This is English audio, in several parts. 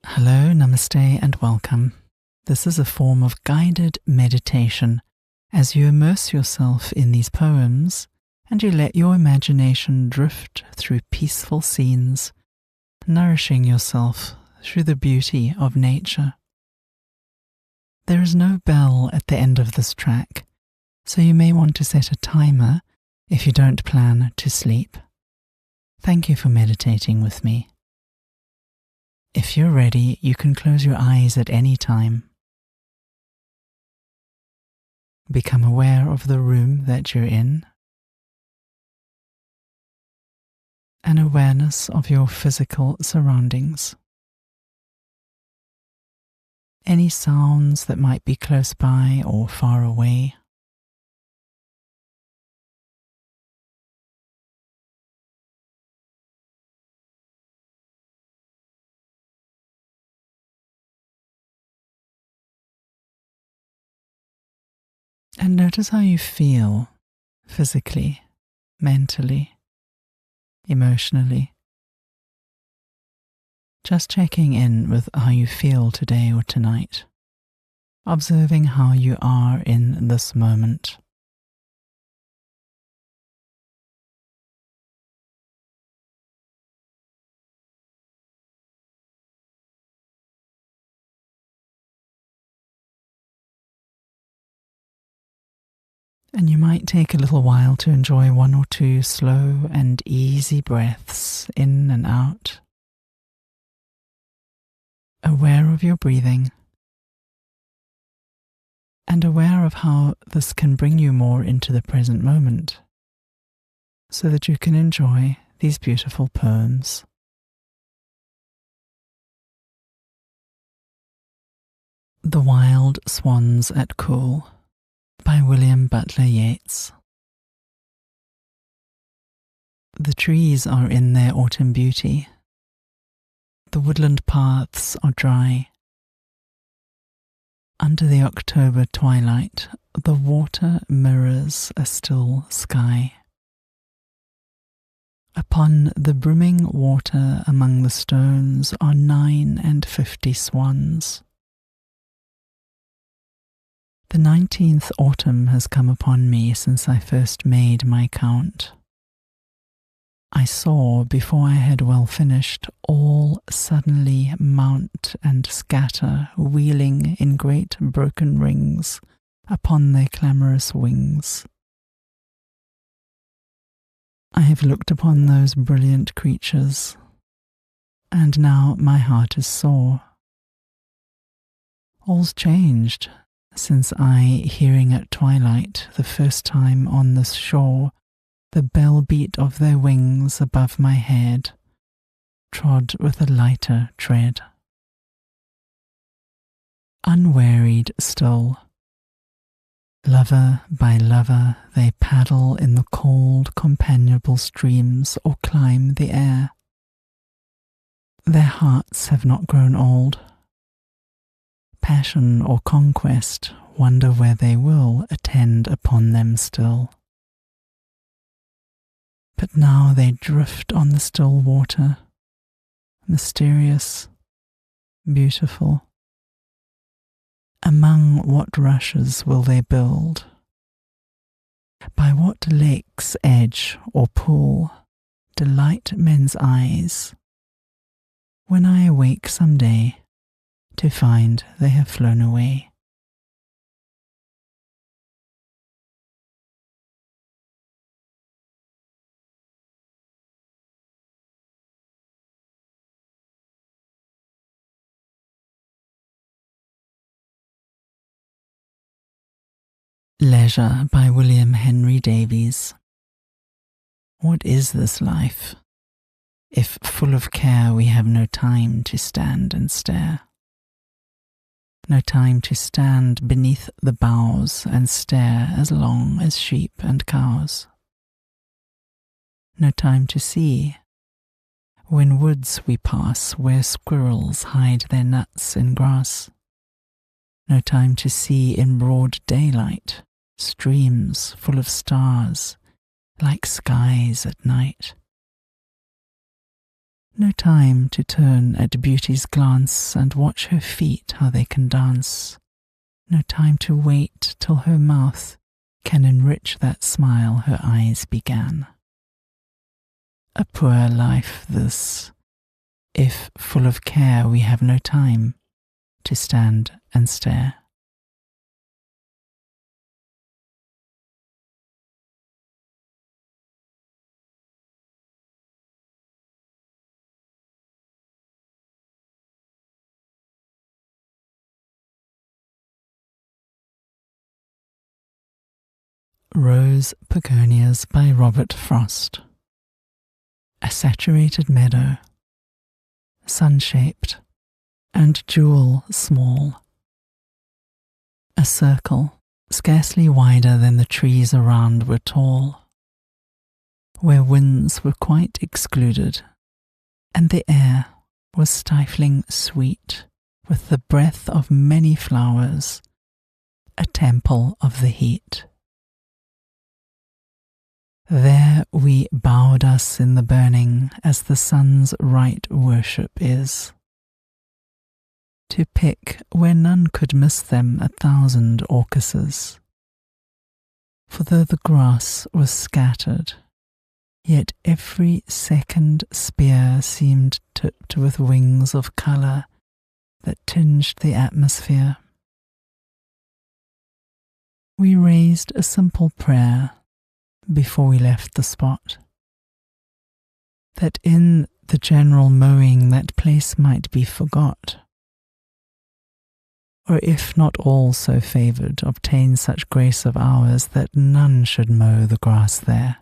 Hello, namaste, and welcome. This is a form of guided meditation as you immerse yourself in these poems and you let your imagination drift through peaceful scenes, nourishing yourself through the beauty of nature. There is no bell at the end of this track, so you may want to set a timer if you don't plan to sleep. Thank you for meditating with me. If you're ready, you can close your eyes at any time. Become aware of the room that you're in, an awareness of your physical surroundings. Any sounds that might be close by or far away. And notice how you feel physically, mentally, emotionally. Just checking in with how you feel today or tonight, observing how you are in this moment. And you might take a little while to enjoy one or two slow and easy breaths in and out. Aware of your breathing and aware of how this can bring you more into the present moment so that you can enjoy these beautiful poems. The Wild Swans at Coole by William Butler Yeats. The trees are in their autumn beauty. The woodland paths are dry. Under the October twilight, the water mirrors a still sky. Upon the brimming water among the stones are 59 swans. The 19th autumn has come upon me since I first made my count. I saw, before I had well finished, all suddenly mount and scatter, wheeling in great broken rings upon their clamorous wings. I have looked upon those brilliant creatures, and now my heart is sore. All's changed since I, hearing at twilight the first time on this shore the bell beat of their wings above my head, trod with a lighter tread. Unwearied still, lover by lover they paddle in the cold companionable streams or climb the air. Their hearts have not grown old. Passion or conquest wonder where they will attend upon them still. But now they drift on the still water, mysterious, beautiful. Among what rushes will they build? By what lake's edge or pool delight men's eyes, when I awake some day to find they have flown away? Leisure by William Henry Davies. What is this life, if full of care we have no time to stand and stare? No time to stand beneath the boughs and stare as long as sheep and cows. No time to see, when woods we pass where squirrels hide their nuts in grass. No time to see in broad daylight streams full of stars like skies at night. No time to turn at beauty's glance and watch her feet how they can dance. No time to wait till her mouth can enrich that smile her eyes began. A poor life this, if full of care we have no time to stand and stare. Rose Pogonias by Robert Frost. A saturated meadow, sun-shaped and jewel small. A circle scarcely wider than the trees around were tall, where winds were quite excluded, and the air was stifling sweet with the breath of many flowers, a temple of the heat. There we bowed us in the burning as the sun's right worship is, to pick where none could miss them 1,000 orchises. For though the grass was scattered, yet every second spear seemed tipped with wings of colour that tinged the atmosphere. We raised a simple prayer before we left the spot, that in the general mowing that place might be forgot, or if not all so favoured, obtain such grace of ours that none should mow the grass there,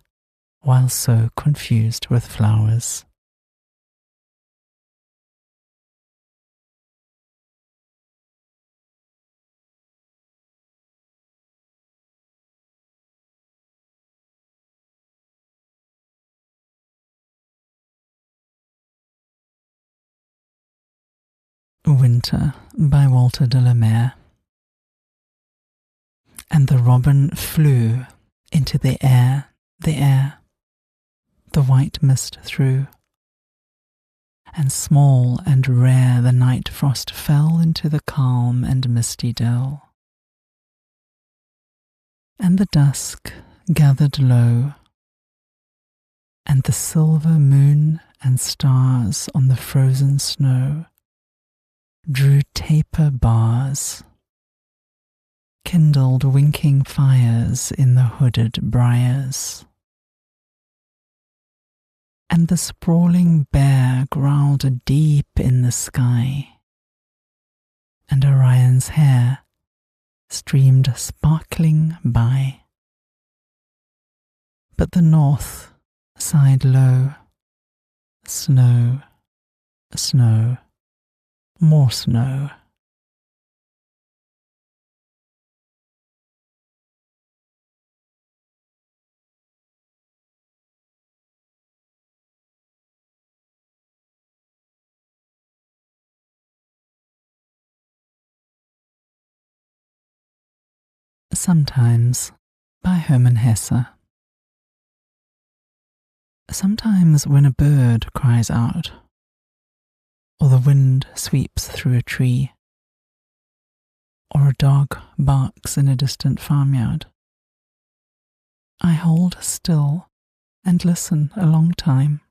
while so confused with flowers. Winter by Walter de la Mare. And the robin flew into the air, the white mist through, and small and rare the night frost fell into the calm and misty dell. And the dusk gathered low, and the silver moon and stars on the frozen snow drew taper bars, kindled winking fires in the hooded briars. And the sprawling bear growled deep in the sky, and Orion's hair streamed sparkling by. But the north sighed low, snow, snow, more snow. Sometimes by Herman Hesse. Sometimes when a bird cries out, or the wind sweeps through a tree, or a dog barks in a distant farmyard, I hold still and listen a long time.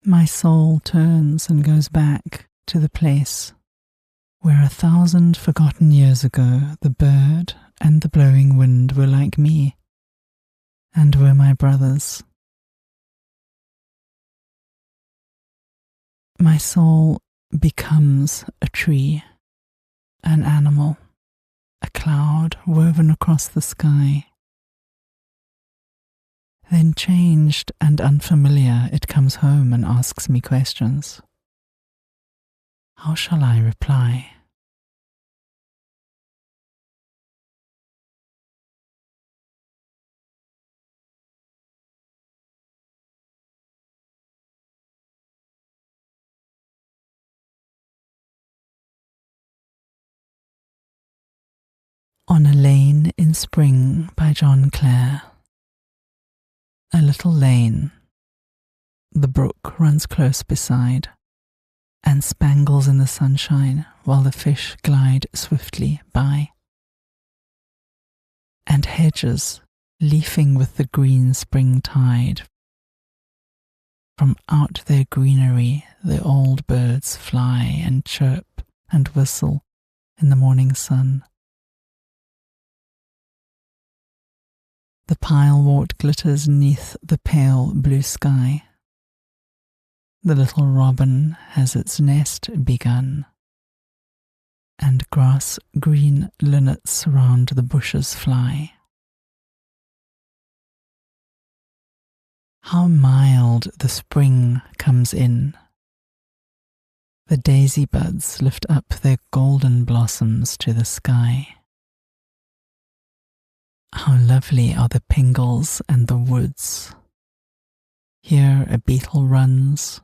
My soul turns and goes back to the place where 1,000 forgotten years ago the bird and the blowing wind were like me, and were my brothers. My soul becomes a tree, an animal, a cloud woven across the sky. Then changed and unfamiliar, it comes home and asks me questions. How shall I reply? On a Lane in Spring by John Clare. A little lane. The brook runs close beside, and spangles in the sunshine while the fish glide swiftly by. And hedges, leafing with the green spring tide, from out their greenery the old birds fly and chirp and whistle in the morning sun. The pilewort glitters 'neath the pale blue sky. The little robin has its nest begun, and grass green linnets round the bushes fly. How mild the spring comes in! The daisy buds lift up their golden blossoms to the sky. How lovely are the pingles and the woods. Here a beetle runs,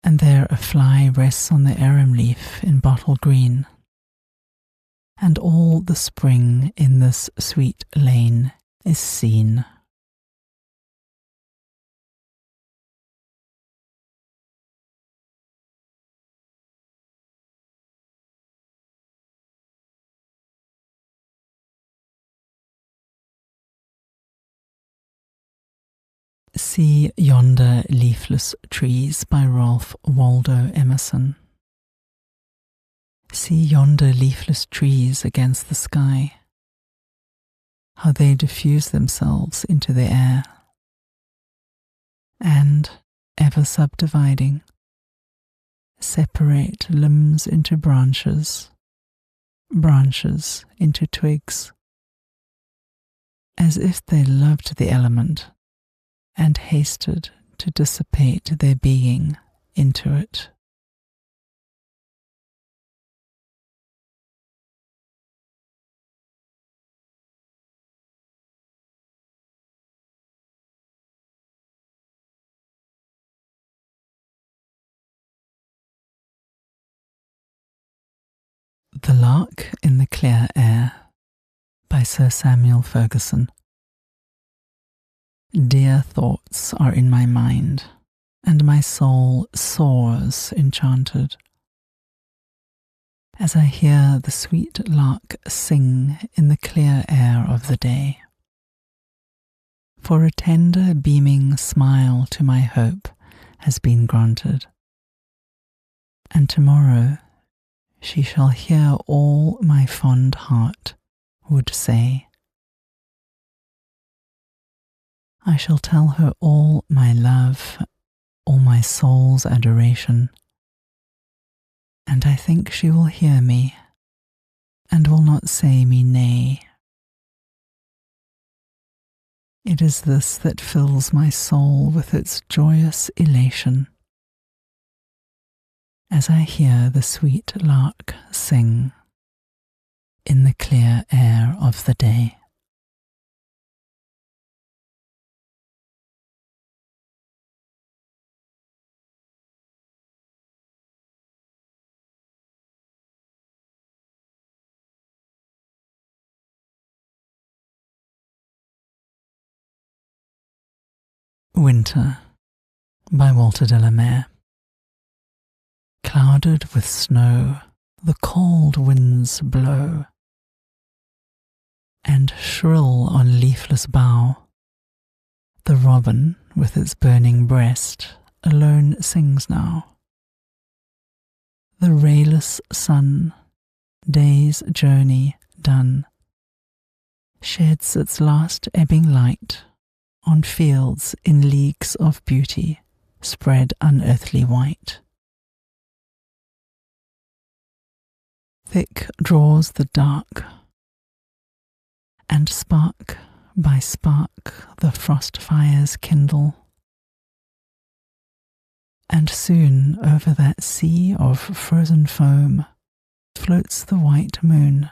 and there a fly rests on the arum leaf in bottle green. And all the spring in this sweet lane is seen. See Yonder Leafless Trees by Waldo Emerson. See yonder leafless trees against the sky, how they diffuse themselves into the air, and, ever subdividing, separate limbs into branches, branches into twigs, as if they loved the element and hasted to dissipate their being into it. The Lark in the Clear Air by Sir Samuel Ferguson. Dear thoughts are in my mind, and my soul soars enchanted, as I hear the sweet lark sing in the clear air of the day. For a tender beaming smile to my hope has been granted, and tomorrow she shall hear all my fond heart would say. I shall tell her all my love, all my soul's adoration, and I think she will hear me, and will not say me nay. It is this that fills my soul with its joyous elation, as I hear the sweet lark sing in the clear air of the day. Winter by Walter de la Mare. Clouded with snow, the cold winds blow, and shrill on leafless bough, the robin with its burning breast alone sings now. The rayless sun, day's journey done, sheds its last ebbing light on fields in leagues of beauty spread unearthly white. Thick draws the dark, and spark by spark the frost fires kindle, and soon over that sea of frozen foam floats the white moon.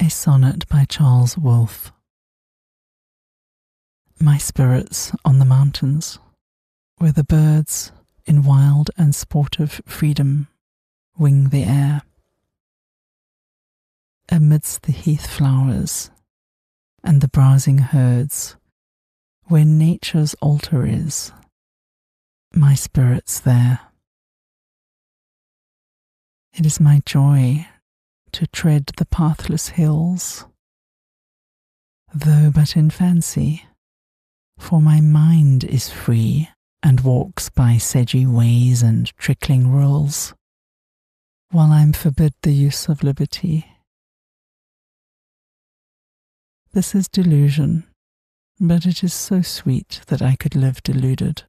A sonnet by Charles Wolfe. My spirits on the mountains, where the birds in wild and sportive freedom wing the air. Amidst the heath flowers and the browsing herds, where nature's altar is, my spirit's there. It is my joy to tread the pathless hills, though but in fancy, for my mind is free and walks by sedgy ways and trickling rills, while I'm forbid the use of liberty. This is delusion, but it is so sweet that I could live deluded.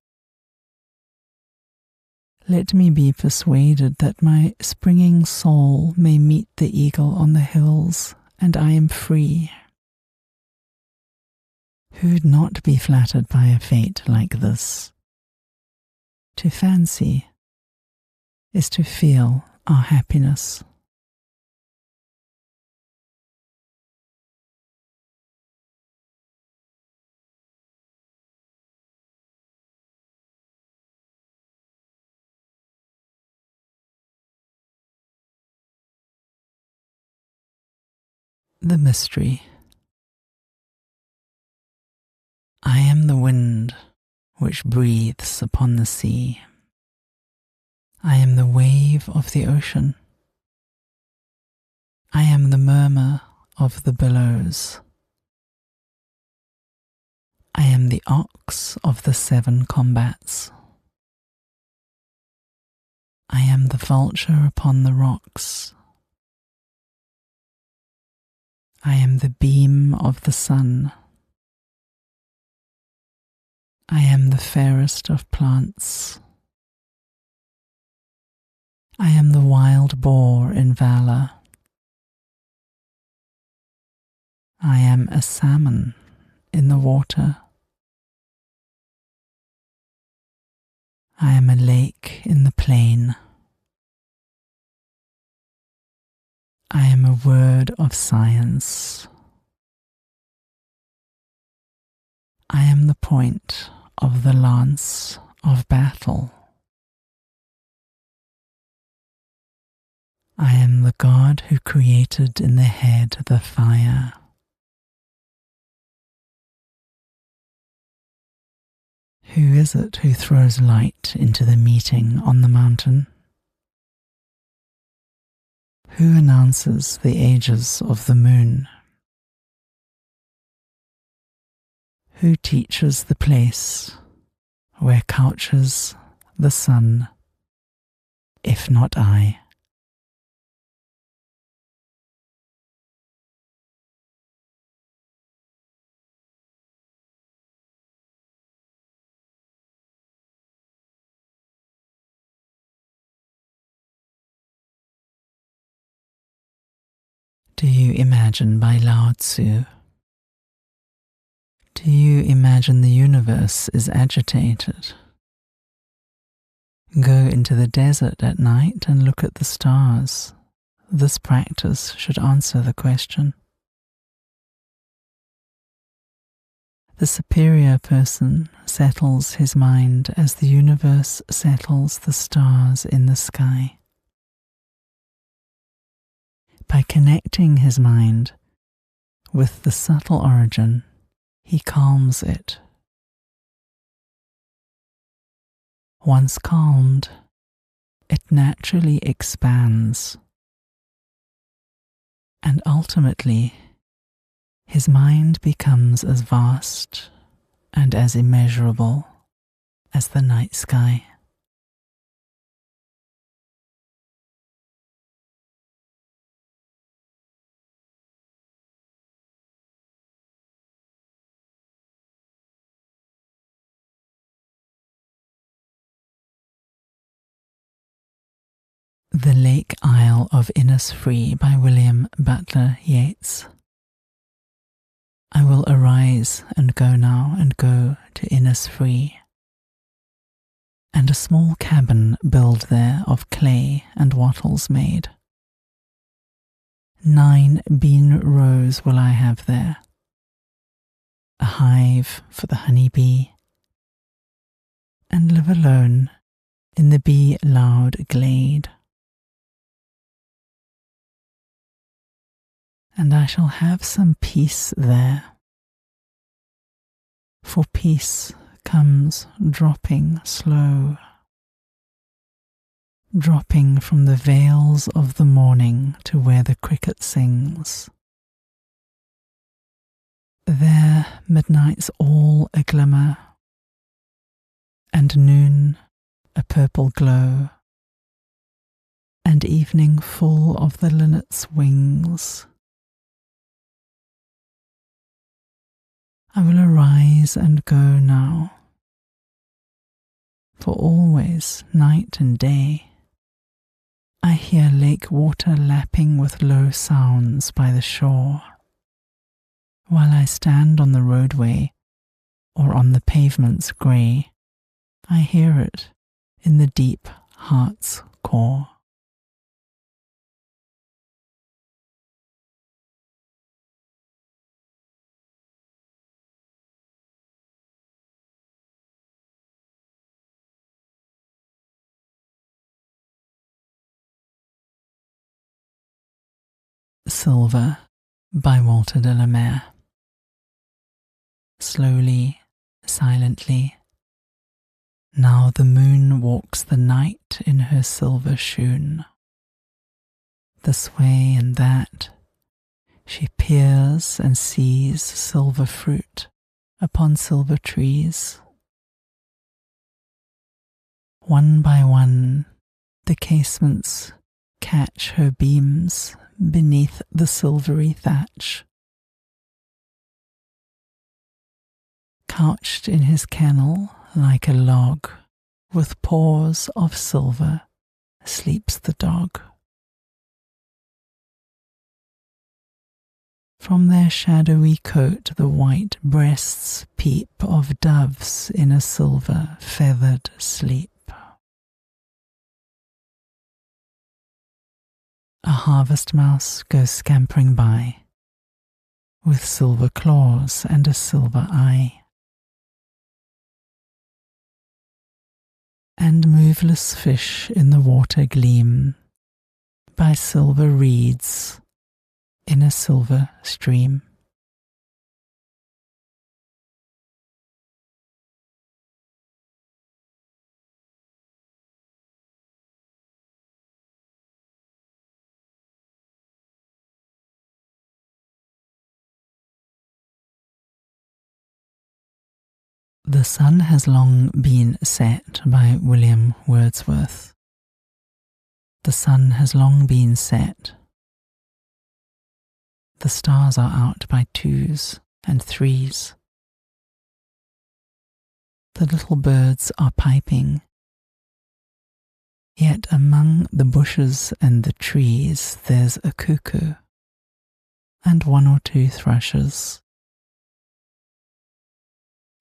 Let me be persuaded that my springing soul may meet the eagle on the hills, and I am free. Who'd not be flattered by a fate like this? To fancy is to feel our happiness. The mystery. I am the wind which breathes upon the sea. I am the wave of the ocean. I am the murmur of the billows. I am the ox of the 7 combats. I am the vulture upon the rocks. I am the beam of the sun. I am the fairest of plants. I am the wild boar in valour. I am a salmon in the water. I am a lake in the plain. I am a word of science. I am the point of the lance of battle. I am the God who created in the head the fire. Who is it who throws light into the meeting on the mountain? Who announces the ages of the moon? Who teaches the place where couches the sun, if not I? Do you imagine by Lao Tzu? Do you imagine the universe is agitated? Go into the desert at night and look at the stars. This practice should answer the question. The superior person settles his mind as the universe settles the stars in the sky. By connecting his mind with the subtle origin, he calms it. Once calmed, it naturally expands, and ultimately his mind becomes as vast and as immeasurable as the night sky. The Lake Isle of Innisfree by William Butler Yeats. I will arise and go now and go to Innisfree, and a small cabin build there of clay and wattles made. 9 bean rows will I have there, a hive for the honey bee, and live alone in the bee-loud glade. And I shall have some peace there, for peace comes dropping slow, dropping from the vales of the morning to where the cricket sings. There midnight's all a glimmer, and noon a purple glow, and evening full of the linnet's wings. I will arise and go now, for always, night and day, I hear lake water lapping with low sounds by the shore, while I stand on the roadway or on the pavements grey. I hear it in the deep heart's core. Silver by Walter de la Mare. Slowly, silently, now the moon walks the night in her silver shoon. This way and that, she peers and sees silver fruit upon silver trees. One by one, the casements catch her beams beneath the silvery thatch. Couched in his kennel like a log, with paws of silver, sleeps the dog. From their shadowy coat the white breasts peep of doves in a silver feathered sleep. A harvest mouse goes scampering by, with silver claws and a silver eye. And moveless fish in the water gleam by silver reeds in a silver stream. The sun has long been set by William Wordsworth. The sun has long been set. The stars are out by 2s and 3s. The little birds are piping. Yet among the bushes and the trees there's a cuckoo, and 1 or 2 thrushes,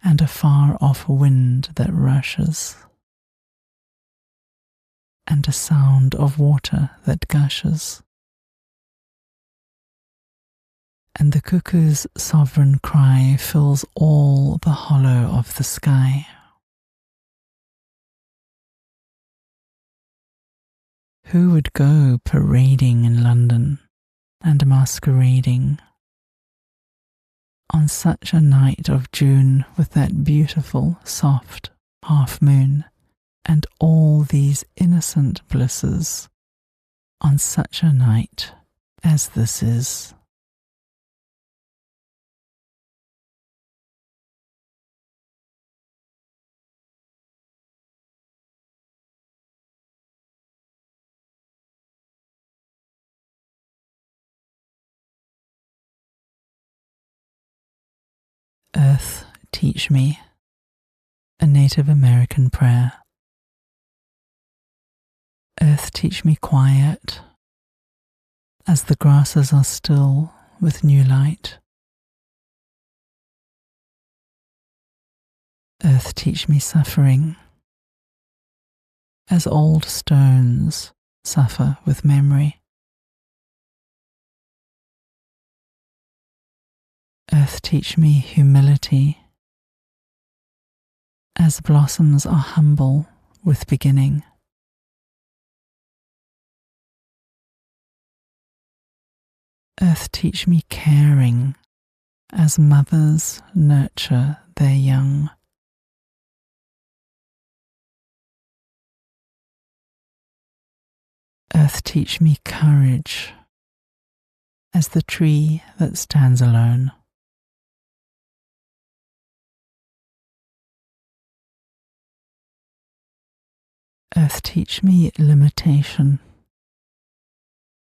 and a far-off wind that rushes, and a sound of water that gushes. And the cuckoo's sovereign cry fills all the hollow of the sky. Who would go parading in London and masquerading on such a night of June with that beautiful, soft half-moon and all these innocent blisses on such a night as this is? Earth, teach me, a Native American prayer. Earth, teach me quiet, as the grasses are still with new light. Earth, teach me suffering, as old stones suffer with memory. Earth, teach me humility, as blossoms are humble with beginning. Earth, teach me caring, as mothers nurture their young. Earth, teach me courage, as the tree that stands alone. Earth, teach me limitation,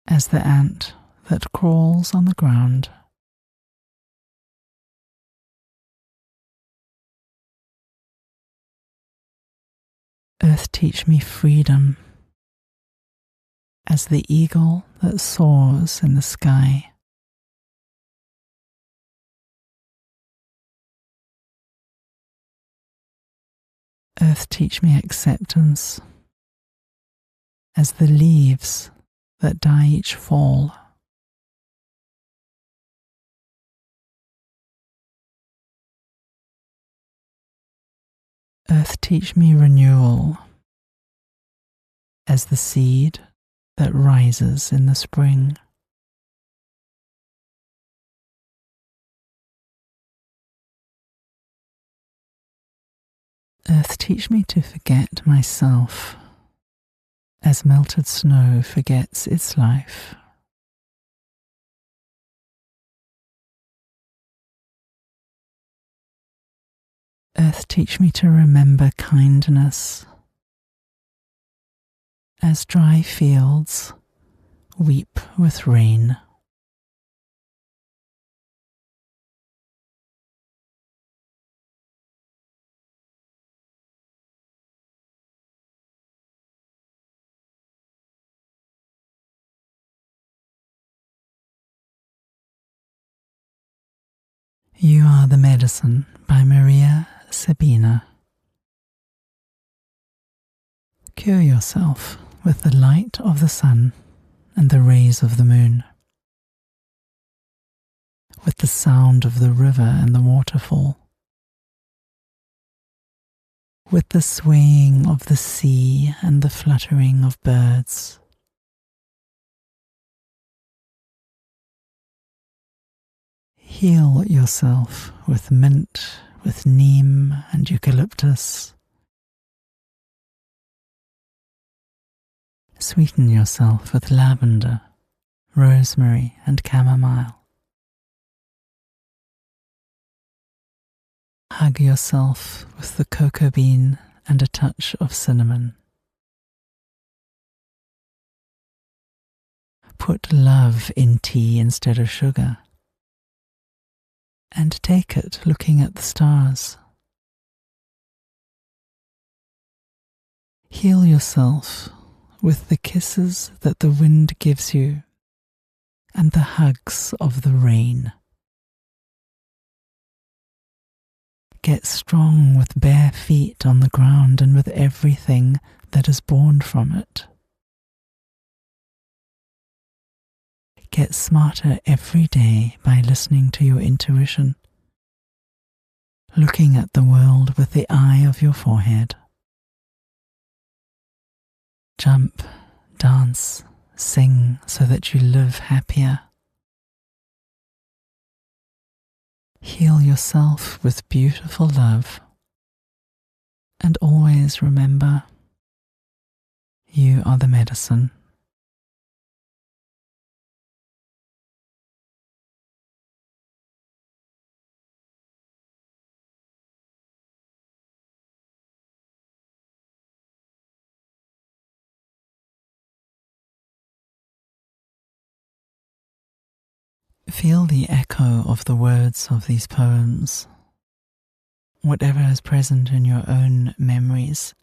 as the ant that crawls on the ground. Earth, teach me freedom, as the eagle that soars in the sky. Earth, teach me acceptance, as the leaves that die each fall. Earth, teach me renewal, as the seed that rises in the spring. Earth, teach me to forget myself, as melted snow forgets its life. Earth, teach me to remember kindness, as dry fields weep with rain. You Are the Medicine by María, Sabina. Cure yourself with the light of the sun and the rays of the moon, with the sound of the river and the waterfall, with the swaying of the sea and the fluttering of birds. Heal yourself with mint, with neem and eucalyptus. Sweeten yourself with lavender, rosemary and chamomile. Hug yourself with the cocoa bean and a touch of cinnamon. Put love in tea instead of sugar, and take it looking at the stars. Heal yourself with the kisses that the wind gives you and the hugs of the rain. Get strong with bare feet on the ground and with everything that is born from it. Get smarter every day by listening to your intuition, looking at the world with the eye of your forehead. Jump, dance, sing so that you live happier. Heal yourself with beautiful love, and always remember, you are the medicine. Feel the echo of the words of these poems, whatever is present in your own memories,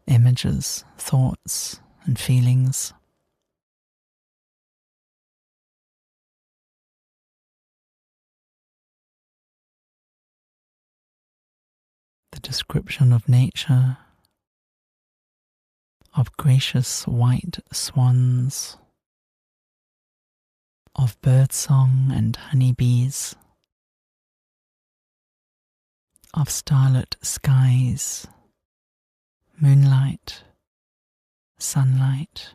images, thoughts, and feelings. The description of nature, of gracious white swans, of birdsong and honeybees, of starlit skies, moonlight, sunlight.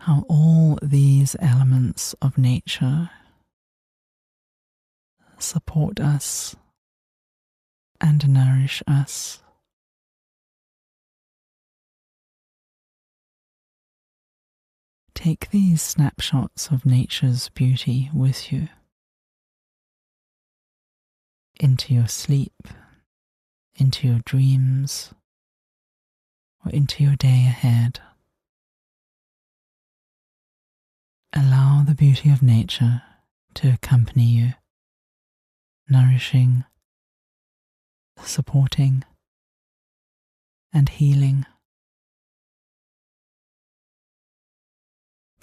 How all these elements of nature support us and nourish us. Take these snapshots of nature's beauty with you into your sleep, into your dreams, or into your day ahead. Allow the beauty of nature to accompany you, nourishing, supporting, and healing.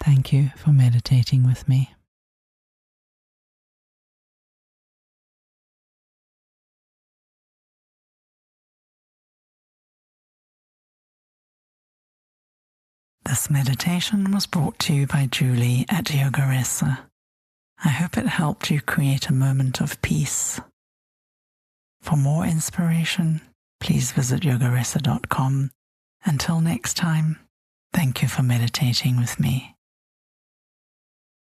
Thank you for meditating with me. This meditation was brought to you by Julie at Hesse. I hope it helped you create a moment of peace. For more inspiration, please visit yogahesse.com. Until next time, thank you for meditating with me.